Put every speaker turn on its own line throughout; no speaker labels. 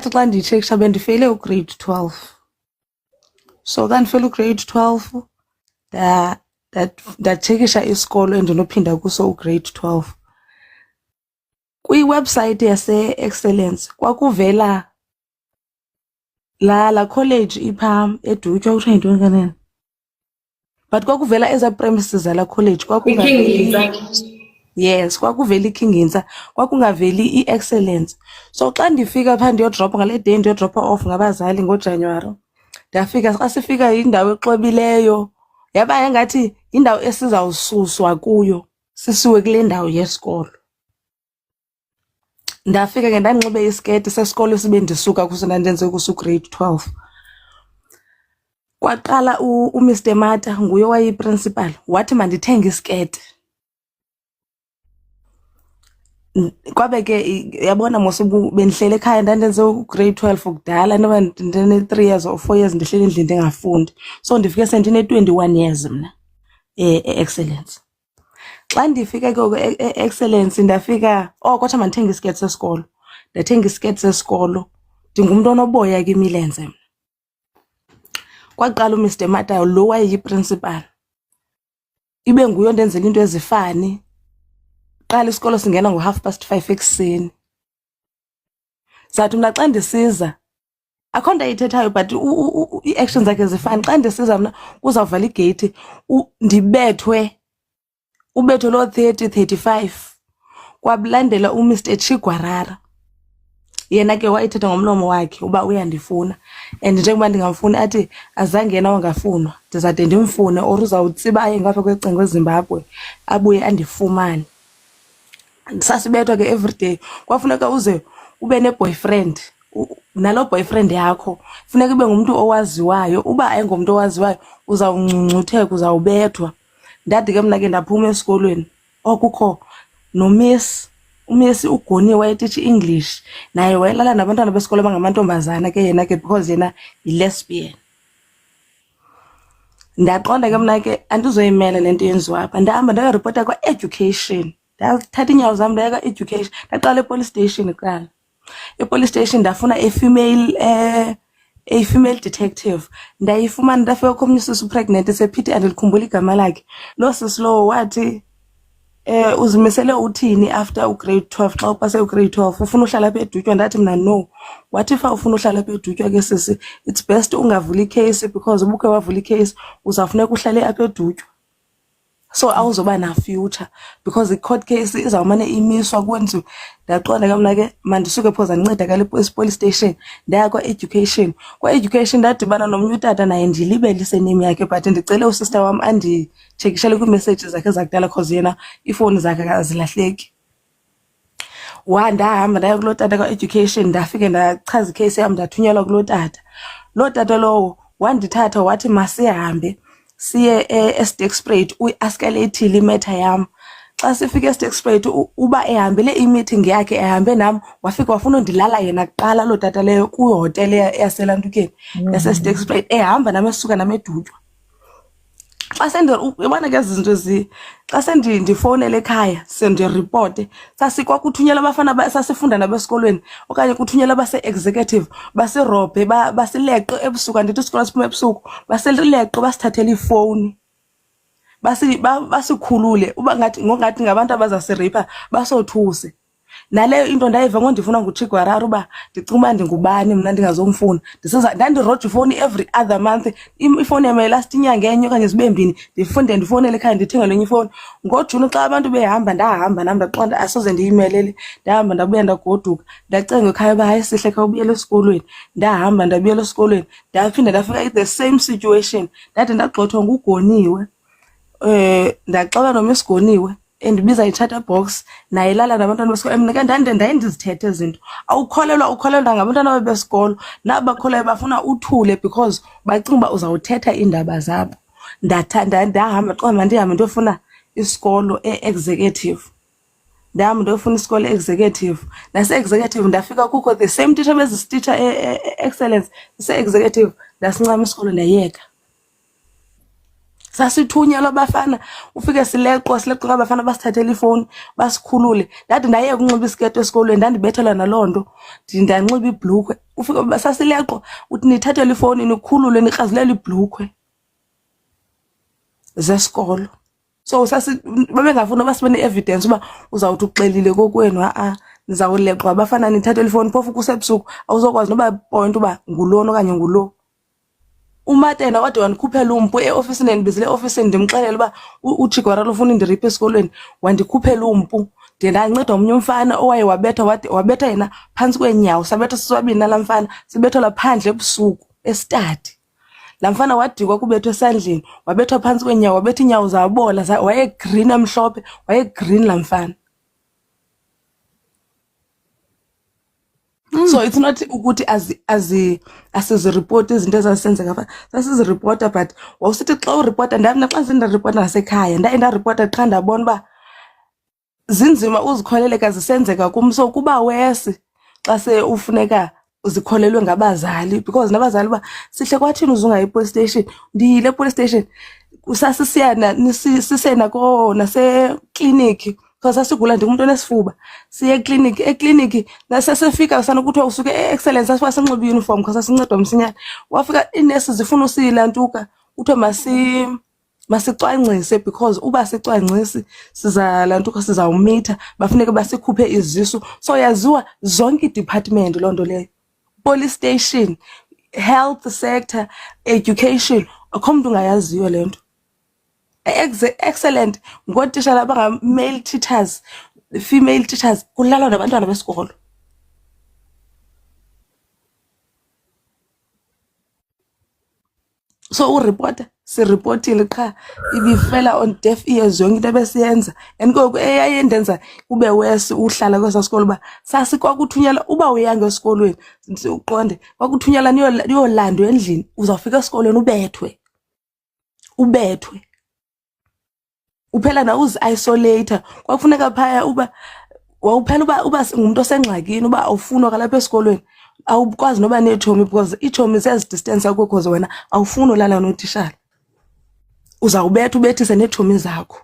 xa nditshekisha bendifeyile ugrade 12. So xa ndifeyile ugrade 12 ndatshekisha isikolo endinophinda kuso ugrade 12. Kwiwebsite yase-Excellence kwakuvela la college ipha edutywa kuthiwa yintoni kanene, but kwakuvela ezaa premises zala college yes, kwakuvela iKingintsa, kwakungaveli i-Excellence. So xa ndifika phaa ndiyodropha ngale day ndiyodropha off ngabazali ngoJanuwari, ndafika xa sifika yindawo exwebileyo, yaba yangathi yindawo esizawususwa kuyo sisiwe kule ndawo yesikolo. Ndafika ke ndandinxibe isiketi sesikolo esibe ndisuka kuso, ndandenze kuso ugrade 12. Kwaqala uMr Mata, nguye wayiprincipal, wathi mandithenge isiketi. Kwabe ke yabona mos bendihlele ekhaya, ndandenze ugrade 12 kudala, noba ndine-3 years or 4 years ndihlele endlini ndingafundi. So ndifike sendine-21 years mna e-Excellence. Xa ndifika ke e-Excellence ndafika, kwathiwa mandithenge isiketi sesikolo. Ndathenga isiketi sesikolo, ndingumntu onoboya ke imilenze mna. Kwaqala uMr Mata, lo wayeyiprincipal, ibe nguye ondenzela into ezifani. Qala isikolo singena ngo5:30 ekuseni. Zathi mna xa ndisiza, akho nto ayithethayo but ii-actions zakhe zifani. Xa ndisiza mna kuzawuvala igeyiti, ndibethwe, ubethwe loo 30-35. Kwabulandela uMr Chigwarara, yena ke wayithetha ngomlomo wakhe uba uyandifuna, and njengoba ndingamfuni athi azange yena wangafunwa, ndizade ndimfune or uzawutsiba aye ngapha kwecingo eZimbabwe abuye andifumane. Sasibethwa ke everyday. Kwafuneka uze ube ne-boyfriend, nalo boyfriend yakho funeka ube ngumuntu owaziwayo. Uba ayingomntu owaziwayo uzawuncuncutheka, uzawubethwa. Ndathi ke mna ke ndaphuma esikolweni, kukho uMiss uGoni wayetishi English, naye wayelala nabantwana besikolo abangamantombazana ke yena ke, because yena yi-lesbian. Ndaqonda ke mna ke andizoyimela le nto yenziwa apha. Ndahamba ndayoripota kwa-education, ndathatha iinyawo zam ndaya kwa-education. Ndaqala epolice station kuqala. Epolice station ndafuna a-female detective. Ndayifumana, ndafika komnye usisi pregnant esephithi, andikhumbula igama lakhe. Lo sisi lowo wathi, uzimisele uthini after ugrade 12? Xa upase ugrade 12 ufuna uhlala apha edutywa? Ndathi mna no. Wathi fa ufuna uhlala apha edutywa ke sisi, it's best ungavuli icase, because ubukhe wavula icase uzawufuneka uhlale apha edutywa. So awuzoba na future, because i-court case izawumane imiswa kwenziwe. Ndaqonda ke mna ke mandisuke phoza ndincedakala police station, ndaya kwa-education. Kwa-education ndadibana nomnye utata, naye ndilibele isenimi yakhe, but ndicele usister wam anditshekishele kwiimessages zakhe zakudala, because yena iifowuni zakhe azilahleki. Ndahamba ndaya kuloo tata kwa-education, ndafike ndachaza icase yam, ndathunyelwa kuloo tata. Loo tata lowo wandithatha wathi masihambe siye eSterkspruit uyi-escalate imatter yam. Xa sifike eSterkspruit, uba ehambele i-meeting yakhe, ehambe nam, wafika wafuna undilala yena kuqala loo tata leyo kwihotele yaseLantukeni yaseSterkspruit, ehamba nam esuka nam edutywa. Yabona ke ezi zinto xa sendifowunela ekhaya sendiripoti, kwakuthunyelela abafana sasifunda nabo esikolweni, okanye kuthunyelwa base-executive basirobhe, basileqe ebusuku. Andithi isikolo siphuma ebusuku, basileqe basithathele iifowuni, basikhulule uba ngongathi ngabantu abazasiripha basothuse. Naleyo into ndayiva ngondifuna nguChigwarara uba ndicinga uba ndingubani mna ndingazomfuna. Ndandiroja ifowuni every other month. Ifowuni yam yayilasta inyanga enye okanye zibe mbini, ndifowunele ekhaya ndithenge enye ifowuni. NgoJuni xa abantu behamba, ndahamba nam ndaqonda asoze ndiyimelele. Ndahamba ndabuya ndagoduka, ndacenga ekhaya uba hayi sihle kha ubuyela esikolweni. Ndahamba ndabuyela esikolweni, ndaphinda ndafika the same situation. Ndade ndagxothwa nguGoniwe, ndaxela noMiss Goniwe endibiza i-chatterbox, naye lala nabantwana besikolo. Mna ke ndaye ndizithethe izinto. Ukholelwa ngabantwana besikolo, nabo bakholelwa bafuna uthule because bacinga uba uzawuthetha iindaba zabo. Ndahamba xa mandihambe ndiyofuna isikolo e-executive. Ndahamba ndiyofuna isikolo e-executive. Nase-executive ndafika kukho the same teacher bezisititsha e-Excellence, ise-executive, ndasincama isikolo ndayeka. Sasithunyelwa abafana, ufike sileqwa ngabafana basithathela ifowuni, basikhulule. Ndathi ndayeka ukunxiba isiketi esikolweni, ndandibethelwa naloo nto, ndanxiba ibhlukhwe. ufika sasileqwa uthi nithathele ifowuni nikhulule nikrazulela ibhlukwe zesikolo. So babengafuna basibone evidence uba uzawuthi uxelile kokwenu nizawuleqwa abafana nithathele ifowuni phofu kusebusuku awuzokwazi noba point uba ngulona okanye ngulo. Umatena wade wandikhuphela umpu eofisini, ndibizile eofisini ndimxelele uba uChigwarara ufuna indiriphe esikolweni, wandikhuphela umpu. Ndanceda omnye umfana owaye wabetha yena phantsi kweenyawo, sabetha sisabini nalaa mfana, sibethelwa phandle ebusuku estadi. Laa mfana wadikwa kubethwa esandleni, wabethwa phantsi kweenyawo, wabetha iinyawo zabola, wayegreen amhlophe, wayegreen laa mfana. So it's not ukuthi asiziripoti izinto ezazisenzeka, sasiziripota, but wawusithi xa uripota, ndamna xa zindaripota nasekhaya ndaripota qha ndabona uba zinzima uzikholeleka zisenzeka kum. So kuba wesi xa se ufuneka uzikholelwe ngabazali, because nabazali uba sihle kwathini uzungayi police station. Ndiyile police station sisena nasekliniki because sasigula ndingumuntu onesifuba, siye ekliniki nasesefika sanokuthiwa usuke e-Excellence, sasiba sinxibe uniform because sasincedwa msinyane. Wafika inesi zifuna usiyilantuka, kuthiwa masicwangcise because uba sicwangcisi sizalantuka, sizawumitha, bafuneka basikhuphe izisu. So yaziwa zonke i-department loo nto leyo, police station, health sector, education, akho mntu ungayaziyo le nto. Excellent ngootitshala abanga-male teachers, female teachers, kulalwa nabantwana besikolo. So uripota siripotile qha ibifela on deaf ears yonke into ebesiyenza. And ngoku eyayendenza kube wesi uhlala kwesaa sikolo uba kwakuthunywela uba uyanga esikolweni, uqonde kwakuthunyelwa niyolandwa endlini, uzawufika esikolweni ubethwe uphela na uzi-isolata. Kwakufuneka phaya wawuphela uba ngumntu osengxakini, uba awufunwa kalapha esikolweni, awukwazi noba neetshomi because iitshomi ziyazidistance yakho because wena awufuni ulala notishala, uzawubetha ubethise neetshomi zakho.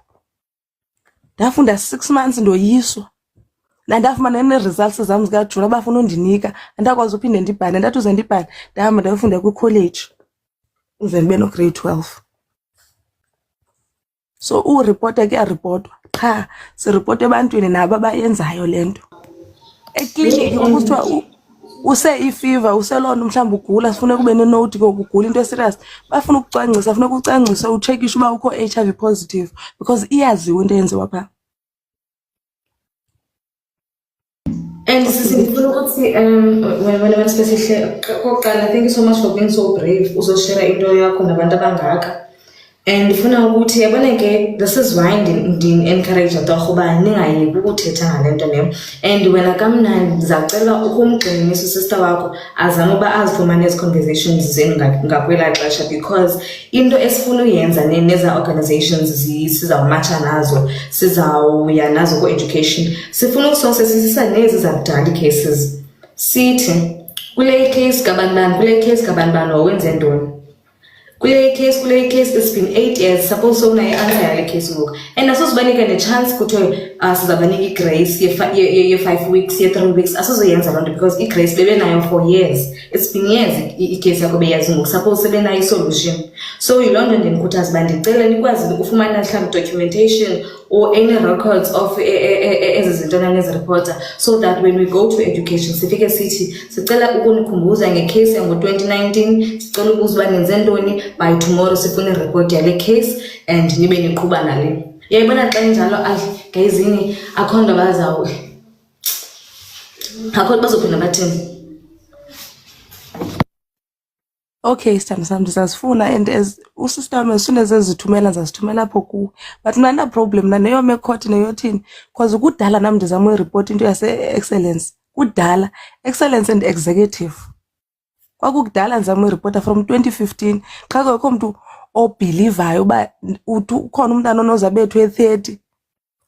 Ndafunda 6 months ndoyiswa, ndafumana nee-results zam zikaJuni abafuna undinika, andakwazi uphinde ndibhale. Ndathi uze ndibhale ndahamba ndayofunda kwikholeji uze ndibe no-grade 12. So uripota kuyaripotwa qha siripota ebantwini nabo abayenzayo le nto. Ekliniki kuthiwa use-ifever, useloo nto mhlawumbi ugula, sifuneka ube nenote ngoku ugula into eserious, bafuna ukucwangcisa, funeka ucwangcise utshekishe uba ukho HIV positive because iyaziwa into eyenziwa phaa.
And sisifuna ukuthi wena spesihle kokuqala, thank you so much for being so brave uzoshare into yakho nabantu abangaka. And ndifuna ukuthi yabona ke this is why encourage torho uba ningayeki ukuthetha ngale nto leyo. And wena kamnandi ndizacela ukumgxinisa usister wakho azame uba azifumane ezi conversations zenu ngakwela xesha, because into esifuna uyenza neza organizations sizawumatsha nazo, sizawuya nazo ku-education, sifuna ukusosesisa nezi zakudala ii-cases. Sithi kule case kabanibani wawenze ntoni, kule case it's been 8 years, suppose so naye answer yale case ngoku. And asizobanika ne-chance kuthiwe sizabanika i-grace ye 5 weeks, ye 3 weeks, asizoyenza loo nto because i-grace bebenayo for years. It's been years i-case yakho beyazi ngoku, suppose sebenayo i-solution. So yiloo nto ndinikhuthaza uba ndicela nikwazi ukufumana mhlawumbi documentation or any records of ezi zinto naneziripota, so that when we go to education sifike sithi sicela ukunikhumbuza ngecase yango-2019, sicela ukubuza uba nenze ntoni, by tomorrow sifune ireport yale case and nibe niqhuba nale. Yayibona xa injalo gayizini akho nto bazophinda bathini.
Okay, sithando sam ndisazifuna, and as usister wami as soon as ezithumela ndizazithumela apho kuwe, but mna problem neyome ecourt neyothini, because kudala nam ndizama uyiripoti into yase-Excellence, kudala Excellence and Executive kwakukudala ndizama uyiripota from 2015. Qha kwakho mntu obhilivayo uba ukhona umntana onozabethu e-30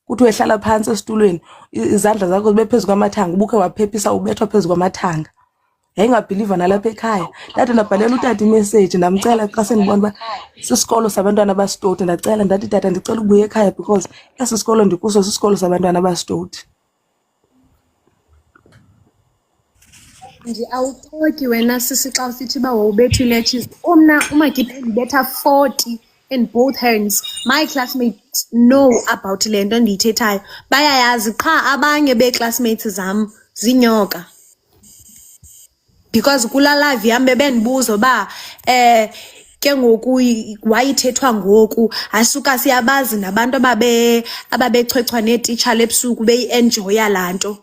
kuthiwe ehlala phantsi esitulweni, izandla zakho zibe phezu kwamathanga, ubukhe waphephisa ubethwa phezu kwamathanga. Yayingabhiliva nalapha ekhaya. Ndade ndabhalela utata imessage ndamcela xa sendibona uba sisikolo sabantwana abasitoti, ndacela ndathi tata ndicela ubuye ekhaya because esi sikolo ndikuso sisikolo sabantwana abasitoti.
Nje awuxoki wena sisi xa usithi uba wawubetha ii-lectures. Umagibe ndibetha 40 in both hands. My classmates know about le nto ndiyithethayo. Bayayazi qha abanye bee-classmates zam zinyoka. Because kula live yam bebendibuza uba ke ngoku wayithethwa ngoku asuka siyabazi nabantu ababechwechwa neetitshala ebusuku beyi-enjoya laa nto.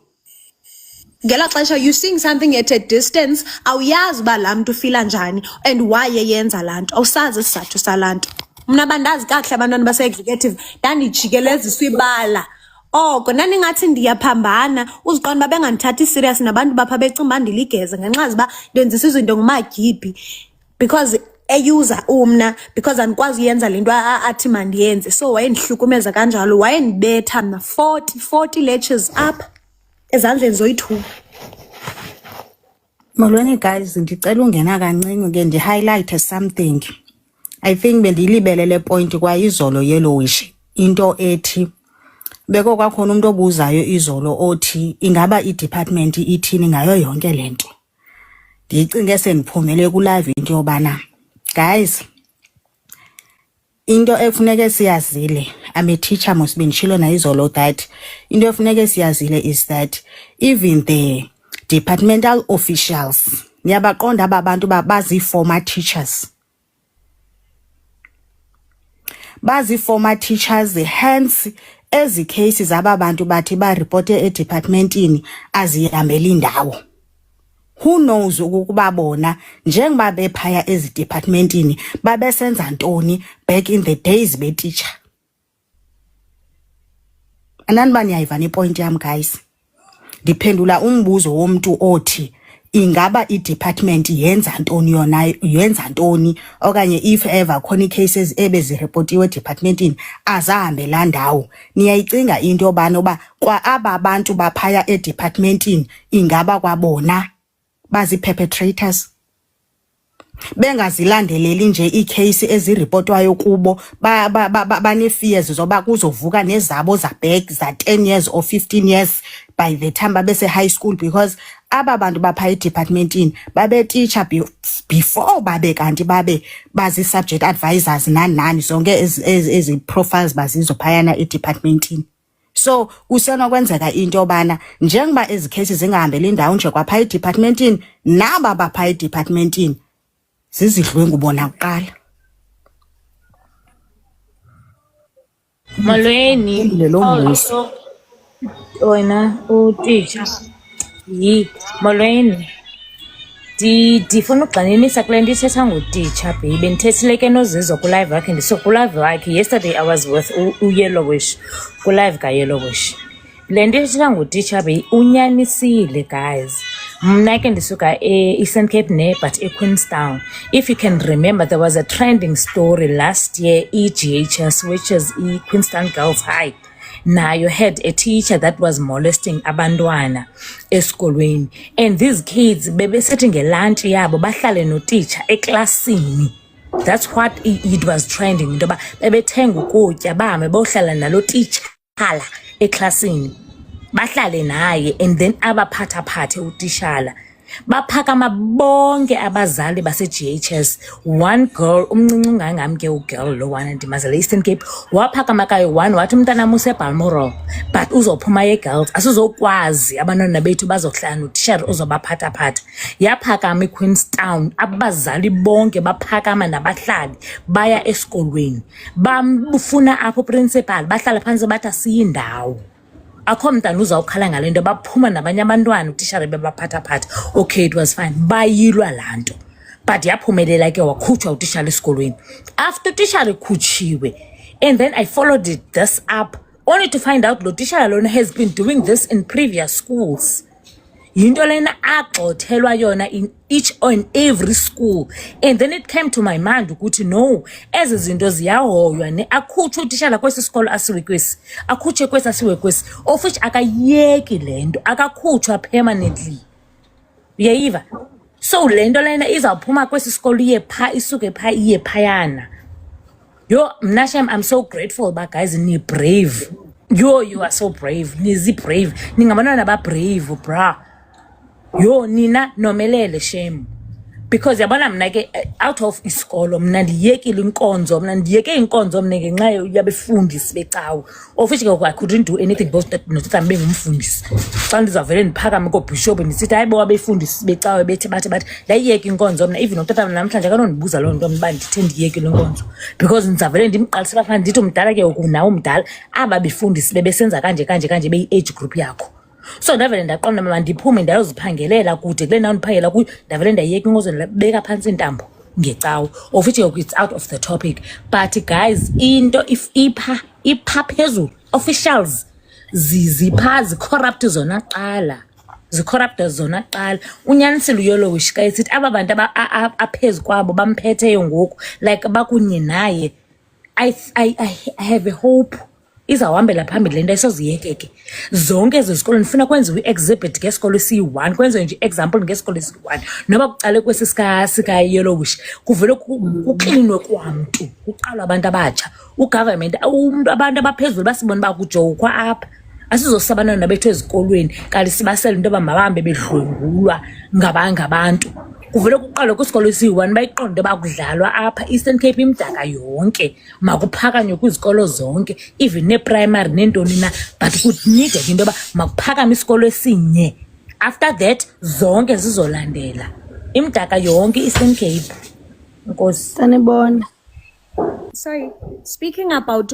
Ngela xesha you seeing something at a distance awuyazi uba laa mntu ufila njani and why eyenza laa nto, awusazi isizathu salaa nto. Mna bandazi kakuhle abantwana base-executive ndandijikeleziswa ibala oko ndandingathi ndiyaphambana uziqonda uba bengandithathi serious nabantu bapha becinga uba ndiligeze ngenxa uba ndenzisa izinto ngumagibhi because eyuza umna because andikwazi uyenza le nto athi mandiyenze. So wayendihlukumeza kanjalo, wayendibetha mna 40 lectures up ezandleni zoyi-2.
Molweni guys, ndicela ungena kancinci ke ndi-highlight something. I think bendiyilibele point kwa izolo yellowish into ethi beko kwakhona umuntu obuzayo izolo othi ingaba i-department ithini ngayo yonke lento. Ndicinge sendiphumele ku-live into yobana guys, into efuneke siyazile, I'm a teacher must be ndishilo na izolo that into efuneke siyazile is that even the departmental officials niyabaqonda aba bantu bazi-former teachers. Bazi-former teachers, hence ezi cases aba bantu bathi baripote edepartmentini azihambeli indawo. Who knows ukuba bona njengoba bephaya ezidepartmentini babesenza ntoni back in the days be-teacher. Ananiba niyayivana ipoint yam guys. Ndiphendula umbuzo womntu othi ingaba i-department yenza ntoni yona, yenza ntoni okanye if ever khona i-cases ebezireportiwe edepartmentini azahambela ndawo. Niyayicinga into yobana uba kwa aba bantu baphaya edepartmentini ingaba kwabona bazi-perpetrators bengazilandeleli nje ii-case eziripotwayo kubo bane-fears zoba kuzovuka nezabo za-back za-10 years or 15 years by the time babese-high school because aba bantu bapha edepartmentini babe-teacher before babe kanti bazi-subject advisors nani zonke ezi profiles bazizo phayana edepartmentini. So kusenokwenzeka into yobana njengoba ezi cases zingahambeli indawo nje kwapha edepartmentini naba bapha edepartmentini zizidlwe ngubona kuqala.
Molweni, wena utitsha molweni. Ndifuna ukugxininisa kule nto ithetha ngutitsha babe. Bendithethile ke noZizo kulive wakhe kulive wakhe yesterday I was with uYellowish kulive kaYellowish. Le nto ithetha ngutitsha babe unyanisile guys. Mna ke ndisuka Eastern Cape but eQueenstown. If you can remember, there was a trending story last year, EGHS, which is Queenstown Girls High. Now you had a teacher that was molesting abantwana esikolweni, and these kids bebesethi ngelunch yabo bahlale no teacher eklasini. That's what it was trending, into ba bebethenga ukutya bahambe bohlala nalo teacher hala eklasini bahlale naye, and then abaphathaphathe utishala baphakama bonke abazali base-GHS. One girl umncinci ungangam ke ugirl lo wana ndimazele Eastern Cape waphakama kayo one wathi umntana useBalmoral but uzophuma ye-girls asizokwazi abantwana bethu bazohlala notishara uzobaphathaphatha. Yaphakama eQueenstown abazali bonke baphakama nabahlali baya esikolweni bamfuna apho principal bahlala phansi bathi asiyindawo akho mntana uzawukhala ngale nto baphuma nabanye abantwana utishara bebaphathaphatha. Okay, it was fine, bayilwa laa nto but yaphumelela ke wakhutshwa utishara esikolweni. After utishara ekhutshiwe, and then I followed this up only to find out lo tishara lona has been doing this in previous schools. Yinto lena agxothelwa yona in each and every school, and then it came to my mind ukuthi no, ezi zinto ziyahoywa ne akhutshwe utitshala kwesi sikolo asiwe kwesi akhutshe kwesi asiwe kwesi, of which akayeki lento akakhutshwa permanently. Uyayiva? So lento lena izawuphuma kwesi sikolo iye pha isuke pha iye phayana. Yo mnashem, I'm so grateful ba guys ni brave. You are so brave. Nizi brave. Ningabantwana ba brave bra. Yo nina nomelele shame. Because yabona mna ke out of isikolo mna ndiyekile inkonzo, mna ndiyeke inkonzo mna ngenxa yabefundisi becawe. Of which I couldn't do anything but notata bengumfundisi. Xa ndizavele ndiphakame koBishop ndisithi hayibo abefundisi becawe bethe bathi ndayiyeka inkonzo mna, even notata namhlanje akanondibuza loo nto mba ndithe ndiyekile inkonzo. Because ndizavele ndimqalisela phana ndithi umdala ke nawo umdala aba befundisi bebesenza kanje beyi-age group yakho. So ndavele ndaqonda mama ndiphume ndayoziphangelela kude kule ndawo ndiphangela kuyo, ndavele ndayiyeka inkonzo ndibeka phantsi intambo ngecawe. Of which it's out of the topic, but guys into if ipha phezulu officials zipha zicorrupt zona qala, zicorrupt zona qala. Unyanisile uyolowish ka isithi aba bantu aphezulu kwabo bamphetheyo ngoku like bakunye naye. I have a hope izawuhambela phambili lento isoziyekeke. Zonke ezizikolo ndifuna kwenziwe i-exhibit ngesikolo esiyi-1, kwenziwe nje example ngesikolo esiyi-1, noba kuqale kwesi sika-Yellowish kuvele kuklinwe kwamntu, kuqalwa abantu abatsha. Ugovernment abantu abaphezulu basibona uba kujowukhwa apha, asizosabana nabethu ezikolweni kanti sibasela into yoba mabahambe bedlwengulwa ngabantu. Kuvele kuqalwe kwisikolo esiyi-1 bayiqonde uba kudlalwa apha Eastern Cape imdaka yonke, makuphakanywe kwizikolo zonke, even ne-primary nentoni na, but kunideke into yoba makuphakame isikolo esinye. After that zonke zizolandela imdaka yonke Eastern Cape. Nkosi.
Sanibona. Sorry, speaking about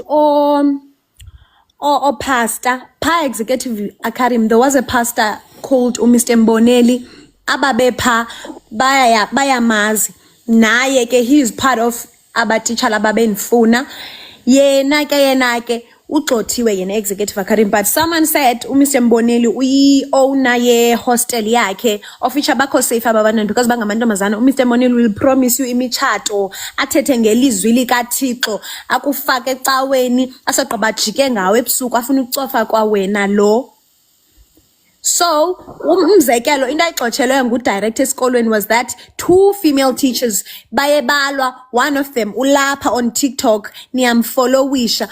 pastor, Executive Academy, there was a pastor called Mr. Mboneli. Ababepha bayamazi naye ke he is part of abateacher lababenifuna yena ke ugxothiwe yena Executive Academy, but someone said Mr. Mboneli uyi-owner ye-hostel yakhe of which abakho safe ababantwana because bangamantombazana. Mr. Mboneli will promise you imichato, athethe ngelizwi likaThixo, akufake ecaweni, asogqiba jike ngawe ebusuku afuna ukucofa kwawena lo. So umzekelo into ayixotshelwe ngudirector esikolweni was that 2 female teachers bayebalwa, one of them ulapha on TikTok niyamfollowisha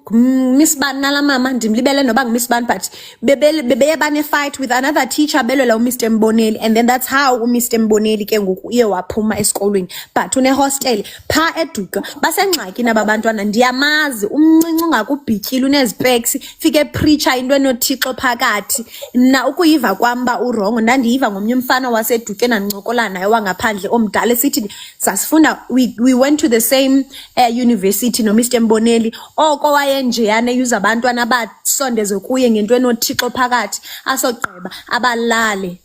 Miss Ban nala mama ndimlibele noba Miss Ban, but bebeye bane fight with another teacher belwela Mr. Mboneli, and then that's how Mr. Mboneli ke ngoku uye waphuma esikolweni. But une hostel pha eduka basengxakini abantwana, ndiyamazi umncinci ungakubhityile unezipecs fike preacher into enothixo phakathi. Na ukuyiva kwamba urongo ndandiyiva ngomnye umfana wasedukeni ancokola naye wangaphandle omdala sithi sasifunda, we went to the same university no Mr. Mboneli, oko wayenjeyana eyuza abantwana abasondeze kuye ngento enothixo phakathi asogqiba abalale.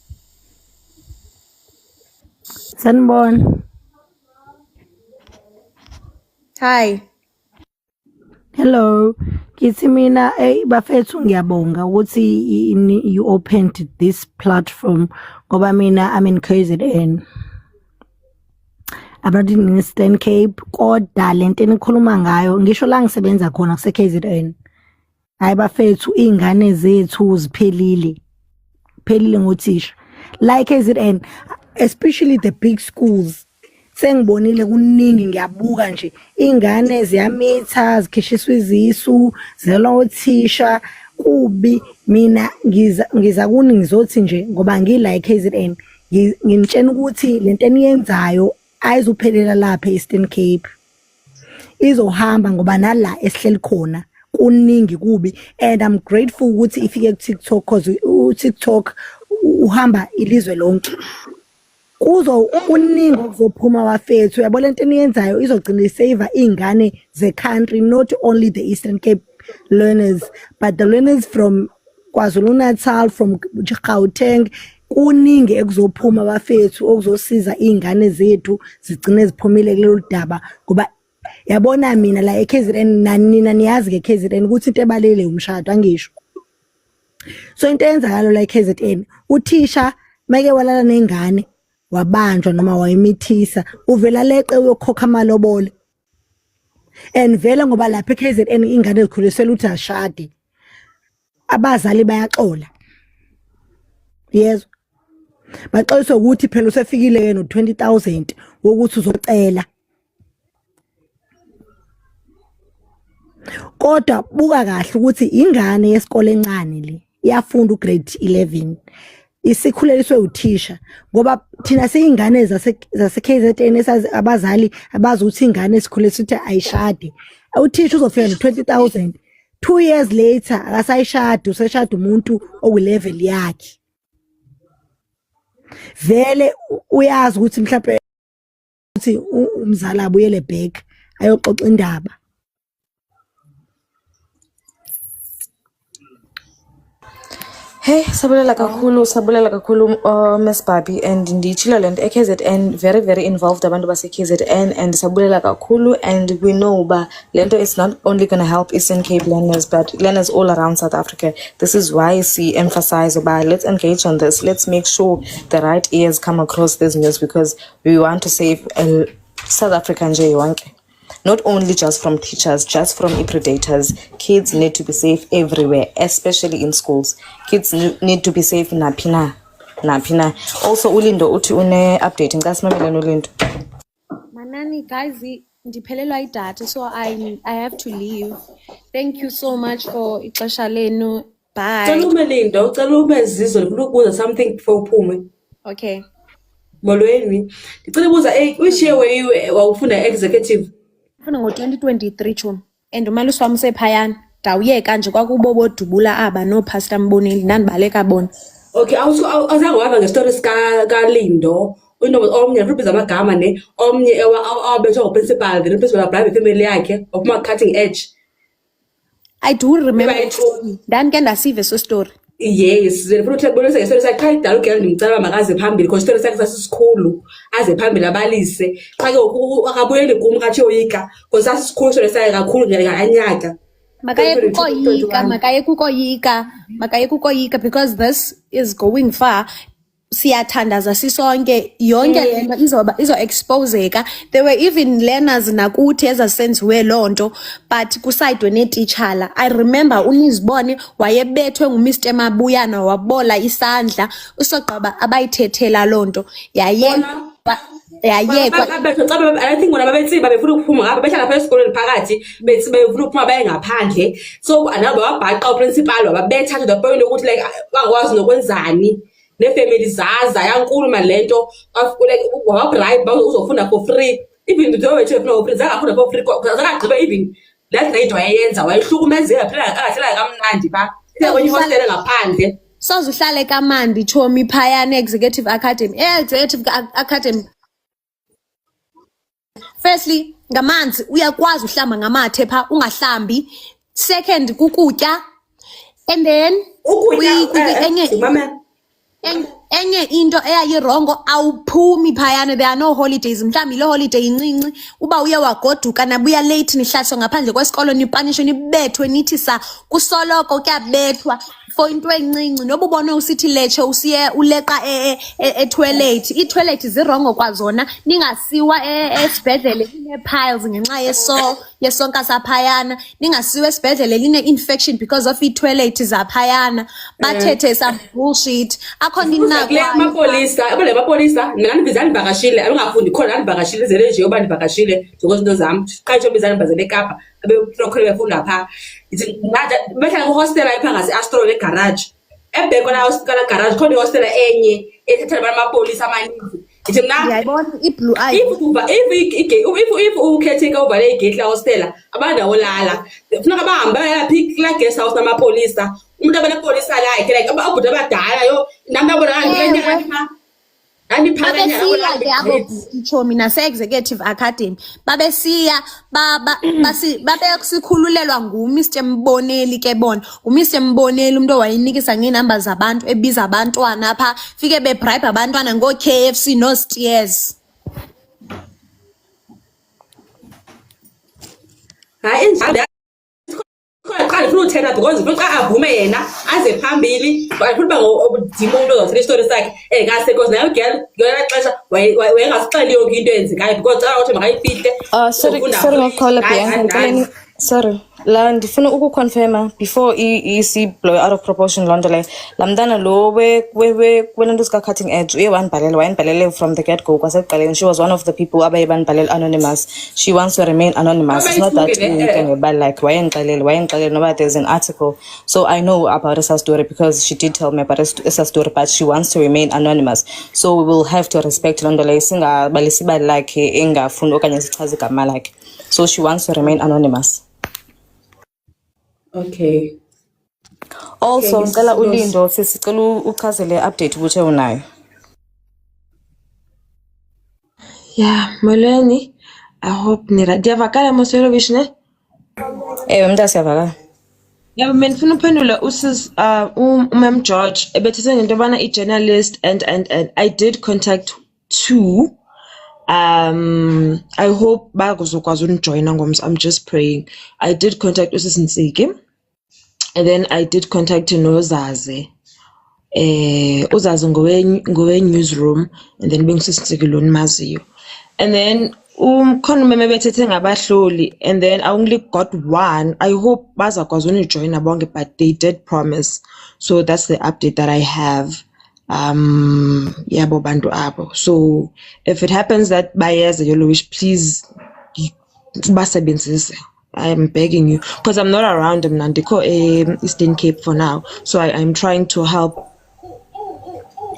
Sanibona.
Hi.
Hello. Kithi mina bafethu ngiyabonga ukuthi you opened this platform ngoba mina I'm in KZN. I'm not in Eastern Cape kodwa lento enikhuluma ngayo ngisho la ngisebenza khona kuse KZN. Hayi bafethu ingane zethu ziphelile ngothisha like KZN, especially the big schools. Sengibonile kuningi, ngiyabuka nje ingane ziyamitha zikhishiswa izisu zelwa uthisha kubi. Mina ngiza kuni ngizothi nje ngoba ngila KZN nginitshena ukuthi lento eniyenzayo ayizophelela lapha eEastern Cape, izohamba ngoba nala esihleli khona kuningi kubi. And I'm grateful ukuthi ifike ku-TikTok because uTikTok uhamba ilizwe lonke. Kuningi okuzophuma bafethu, yabo lento eniyenzayo izogcina isave ingane ze-country, not only the Eastern Cape learners but the learners from KwaZulu-Natal, from Gauteng. Kuningi ekuzophuma bafethu okuzosiza ingane zethu zigcine ziphumile kulolu daba ngoba yabona mina la eKZN nina niyazi ke KZN ukuthi into ebalele umshado angisho. So into eyenzakalo la eKZN, uthisha make walala nengane wabanjwa noma wayimithisa uvela leqe uyokhokha amalobolo, and vela ngoba lapha eKZN ingane ezikhulisela uthi ashade abazali bayaxola. Yes, baxoliswa ukuthi phela usefikile yena u20,000 wokuthi uzocela. Kodwa buka kahle ukuthi ingane yesikole encane le iyafunda ugrade 11 isikhuleliswe uthisha ngoba thina seyingane zase KZN esazi abazali abazi ukuthi ingane esikhuleliswe ukuthi ayishade uthisha uzofika no20,000 2 years later akasayishada useshada umuntu oku-level yakhe vele uyazi ukuthi mhlawumbe ukuthi umzali abuyele back ayoxoxa indaba.
Hey, sabulela kakhulu Miss Barbie, and ndiyitshilo le nto KZN very involved abantu base KZN, and sabulela kakhulu, and we know uba le nto is not only going to help Eastern Cape learners but learners all around South Africa. This is why we emphasize about let's engage on this, let's make sure the right ears come across this news, because we want to save South Africa nje yonke. Not only just from teachers, just from predators. Kids need to be safe everywhere, especially in schools. Kids need to be safe napina. Also, Ulindo uthi une update ngasimameleni Ulindo.
Manani guys, ndiphelelwa idatha so I have to leave. Thank you so much for ixesha lenu. Bye.
Cela Lindo, ucela ubezizwe ngifuna ukubuza something before uphume.
Okay.
Molweni. Ngicela ubuza which year wawufunda executive?
Ufuna ngo-2023 chum and umalusi wami usephayana ndawuyeka nje kwakubo bodubula aba noPastor Mboneli nandibaleka bona.
Okay, awuzange wava ngestories kaLindo omnye ngiphiza amagama ne omnye awabethwa ngoprincipal the principal abribe ifamily yakhe okuma cutting edge.
I do remember ndandike ndasive so story.
Yes, ngifuna ukubonisa ngestory sakhe cha idala ugela ngicela makaze phambili because story sakhe sasikhulu aze phambili abalise xa ke akabuyeli kum kaThoyika because sasikhulu story sakhe kakhulu nganyaka.
Makaye kukoyika because this is going far. Siyathandaza sisonke yonke lento izo exposeka. There were even learners nakuthi ezasenziwe lonto but kusayidwe neteacher. I remember uNizibone wayebethwe nguMr Mabuyana wabola isandla usogqaba abayithethela lonto yayekwa.
I think when ababetsiba befuna ukuphuma ngapha behlala lapha esikoleni phakathi bethi befuna ukuphuma baye ngaphandle so anabo wabhaqa uprincipal wababetha to the point ukuthi like bangakwazi nokwenzani nefamily zaza yankulu malento like wababribe uzofunda for free even though wethu ufuna for free zakafunda for free zakagqiba even that grade wayenza wayihlukumezeka phela akahlala kamnandi ba kwenye hostel ngaphandle
soze uhlale kamandi Chomi phayana Executive Academy. Executive Academy firstly ngamanzi uyakwazi uhlamba ngamathe pha ungahlambi. Second kukutya and then enye into eyayirongo awuphumi phayana. There are no holidays. Mhlawumbi lo holiday incinci uba uye wagoduka nabuya late nihlaswa ngaphandle kwesikolo nipanishwe nibethwe nithi sa kusoloko kuyabethwa for into encinci noba ubone usithi letshe usiye uleqa etoilet. Itoilet zirongo kwazona ningasiwa esibhedlele line piles ngenxa yesonka saphayana. Ningasiwa esibhedlele line infection because of itoilet zaphayana. Bathethe some bullshit. Akhona
amapolisa mina ndibizana ndivakashile abangafundi khona ndivakashile zele nje yoba ndivakashile ngokuzinto zami xa nje bizana bazele eKapa abeprokhole befunda pha ithi behlala kuhostel ayipha ngase Astro le garage ebhekwa la hostel garage khona ihostel enye ethethelwa amapolisa amaninzi ithi mina
ngiyayibona iblue eye
if ukhethinga uvale igate la hostel abantu awolala kufuneka bahambe lapha la guest house namapolisa umuntu abanepolisa la like ababhuti abadala yo nami abona
babesiya ke abo Chomi nase-Executive Academy babesiya babesikhululelwa nguMr Mboneli ke bona uMr Mboneli umuntu owayinikisa ngeenamba zabantu ebiza abantwana apha fike bebribe abantwana ngo-KFC no-Steers.
hayi qala ufuna uthena because ufuna avume yena aze phambili ufuna ngodimo umuntu ozothela istory sakhe engase because nayo girl ngiyona xesha wayengasixeli yonke into eyenzekayo because xa uthi makayifihle
Sorry ngokukhola Bianca. Sorry. La ndifuna ukuconfirma before isi blow out of proportion loo nto leyo. Laa mntana lo kwele nto zika-cutting edge uye wayendibhalele from the get go kwasekuqaleni. She was one of the people abaye bandibhalele anonymous. She wants to remain anonymous. It's not that but like wayendixelele noba there's an article. So I know about esa story because she did tell me about esa story, but she wants to remain anonymous. So we will have to respect loo nto leyo, singabalisi ibali lakhe engafuni okanye sichaze igama lakhe. So she wants to remain anonymous.
Okay.
Also
Okay,
ngicela
Mrs.
uLindo sisicela uchazele update ukuthi unayo.
Yeah, molweni. I hope ndiyavakala Mosolovish ne?
Ewe mntase siyavakala.
Yeah, mina ndifuna uphendula usis umam George ebethethe ngento yobana i-journalist and I did contact two. I hope bazokwazi undijoyina ngomso. I'm just praying. I did contact usis Nsiki, and then I did contact noZaze. Uzazi ngowe newsroom, and then bengisisitsiki lo nimaziyo. And then khona umeme bethethe ngabahloli, and then I only got one. I hope bazakwazi unijoyina bonke, but they did promise. So that's the update that I have. Yabo bantu abo. So if it happens that bayeza Yellowish, please basebenzise. I am begging you, because I'm not around them Nandiko Eastern Cape for now. So I'm trying to help.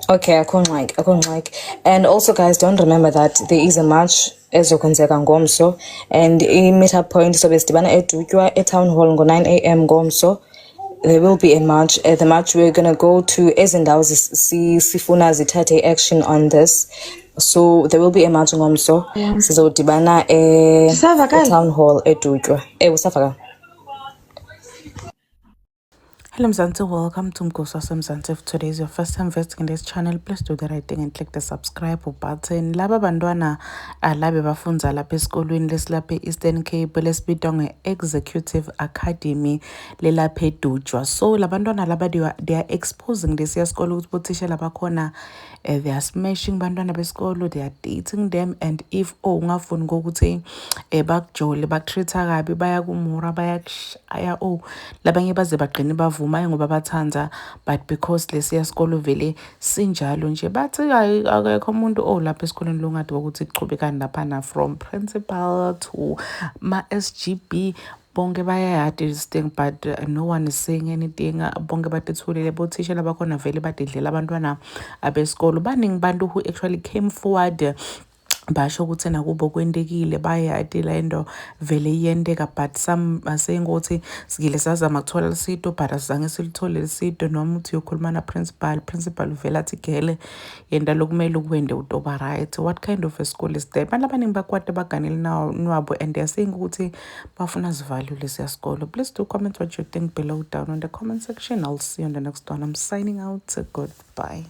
Okay, I can't like. And also guys, don't remember that there is a march ezokwenzeka ngomso, and i-meetup point so besidibana eDutywa e-town hall ngo 9 a.m. ngomso. There will be a march. At the march we're going to go to ezindawo sifuna zithathe action on this. So there will be a march ngomso. Sizodibana e-town hall eDutywa. Usafaka.
Hello Mzansi, welcome to Mgosi Mzansi. If today is your first time visiting this channel, please do the right thing and click the subscribe button. Laba bantwana labe bafunza lapha esikolweni lesilapha Eastern Cape lesibizwa Executive Academy lelapha eDutywa. So labantwana laba they are exposing this yesikolo ukuthi bothisha labakhona they are smashing bantwana besikolo, they are dating them, and if ungafuni ukuthi bakujole bakutreata kabi bayakumura bayashaya labanye baze bagcine bavuma ngoba bathanza, but because lesiya isikolo vele sinjalo nje bathi akekho umuntu lapha esikoleni longade ukuthi kuchubekani lapha from principal to ma SGB bonke bayayade this thing, but no one is saying anything. Bonke batethulile bothisha labakhona vele badedlela abantwana abesikolo. Baningi bantu who actually came forward basho ukuthi nakubo kwendekile bayayade lento vele iyendeka, but some are saying ukuthi sigile sazama ukuthola lesito but asizange silithole lesito, noma uthi uyokhuluma na principal vele athi gele yenda lokumele ukwende utoba right. What kind of a school is that? Abantu abaningi bakwade baganele nwabo, and they are saying ukuthi bafuna zivalue lesiya sikolo. Please do comment what you think below down on the comment section. I'll see you on the next one. I'm signing out. Goodbye.